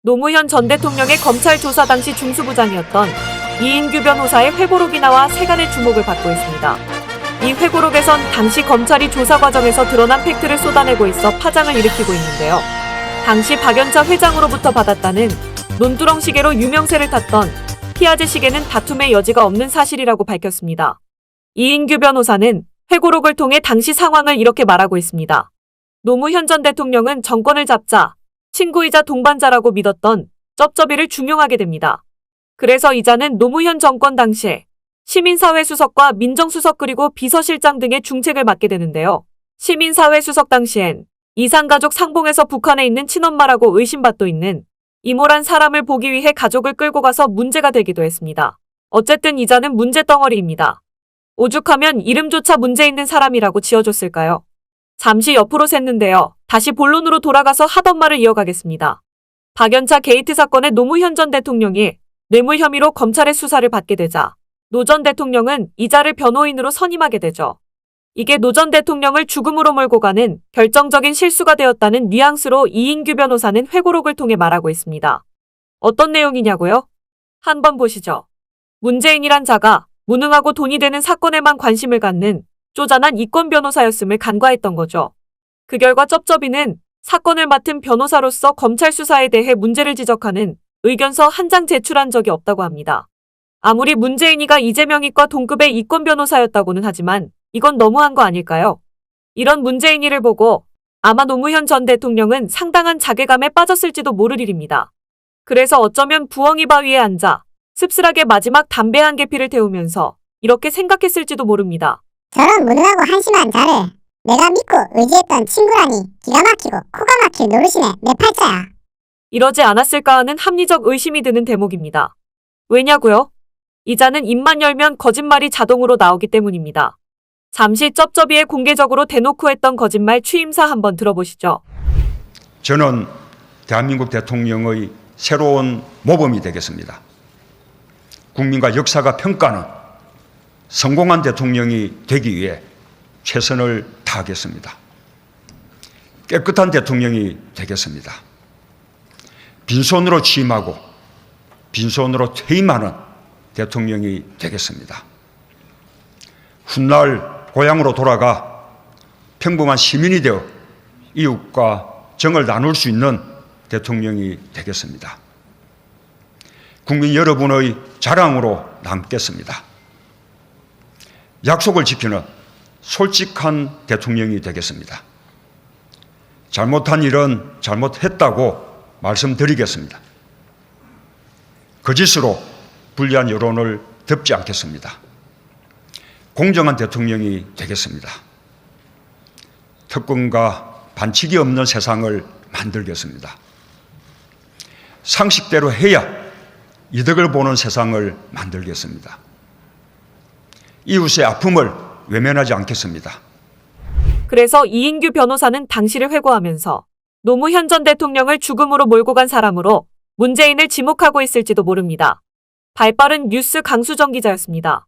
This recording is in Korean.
노무현 전 대통령의 검찰 조사 당시 중수부장이었던 이인규 변호사의 회고록이 나와 세간의 주목을 받고 있습니다. 이 회고록에선 당시 검찰이 조사 과정에서 드러난 팩트를 쏟아내고 있어 파장을 일으키고 있는데요. 당시 박연차 회장으로부터 받았다는 논두렁 시계로 유명세를 탔던 피아제 시계는 다툼의 여지가 없는 사실이라고 밝혔습니다. 이인규 변호사는 회고록을 통해 당시 상황을 이렇게 말하고 있습니다. 노무현 전 대통령은 정권을 잡자 친구이자 동반자라고 믿었던 쩝쩝이를 중용하게 됩니다. 그래서 이자는 노무현 정권 당시에 시민사회수석과 민정수석 그리고 비서실장 등의 중책을 맡게 되는데요. 시민사회수석 당시엔 이산가족 상봉에서 북한에 있는 친엄마라고 의심받고 있는 이모란 사람을 보기 위해 가족을 끌고 가서 문제가 되기도 했습니다. 어쨌든 이자는 문제덩어리입니다. 오죽하면 이름조차 문제 있는 사람이라고 지어줬을까요? 잠시 옆으로 샜는데요. 다시 본론으로 돌아가서 하던 말을 이어가겠습니다. 박연차 게이트 사건의 노무현 전 대통령이 뇌물 혐의로 검찰의 수사를 받게 되자 노 전 대통령은 이자를 변호인으로 선임하게 되죠. 이게 노 전 대통령을 죽음으로 몰고 가는 결정적인 실수가 되었다는 뉘앙스로 이인규 변호사는 회고록을 통해 말하고 있습니다. 어떤 내용이냐고요? 한번 보시죠. 문재인이란 자가 무능하고 돈이 되는 사건에만 관심을 갖는 쪼잔한 이권 변호사였음을 간과했던 거죠. 그 결과 쩝쩝이는 사건을 맡은 변호사로서 검찰 수사에 대해 문제를 지적하는 의견서 한 장 제출한 적이 없다고 합니다. 아무리 문재인이가 이재명이과 동급의 이권 변호사였다고는 하지만 이건 너무한 거 아닐까요? 이런 문재인이를 보고 아마 노무현 전 대통령은 상당한 자괴감에 빠졌을지도 모를 일입니다. 그래서 어쩌면 부엉이 바위에 앉아 씁쓸하게 마지막 담배 한 개피를 태우면서 이렇게 생각했을지도 모릅니다. 저런 무능하고 한심한 자를 내가 믿고 의지했던 친구라니 기가 막히고 코가 막힐 노릇이네 내 팔자야. 이러지 않았을까 하는 합리적 의심이 드는 대목입니다. 왜냐고요? 이자는 입만 열면 거짓말이 자동으로 나오기 때문입니다. 잠시 쩝쩝이에 공개적으로 대놓고 했던 거짓말 취임사 한번 들어보시죠. 저는 대한민국 대통령의 새로운 모범이 되겠습니다. 국민과 역사가 평가하는 성공한 대통령이 되기 위해 최선을 다하겠습니다. 깨끗한 대통령이 되겠습니다. 빈손으로 취임하고 빈손으로 퇴임하는 대통령이 되겠습니다. 훗날 고향으로 돌아가 평범한 시민이 되어 이웃과 정을 나눌 수 있는 대통령이 되겠습니다. 국민 여러분의 자랑으로 남겠습니다. 약속을 지키는 솔직한 대통령이 되겠습니다. 잘못한 일은 잘못했다고 말씀드리겠습니다. 거짓으로 불리한 여론을 덮지 않겠습니다. 공정한 대통령이 되겠습니다. 특권과 반칙이 없는 세상을 만들겠습니다. 상식대로 해야 이득을 보는 세상을 만들겠습니다. 이웃의 아픔을 외면하지 않겠습니다. 그래서 이인규 변호사는 당시를 회고하면서 노무현 전 대통령을 죽음으로 몰고 간 사람으로 문재인을 지목하고 있을지도 모릅니다. 발빠른 뉴스 강수정 기자였습니다.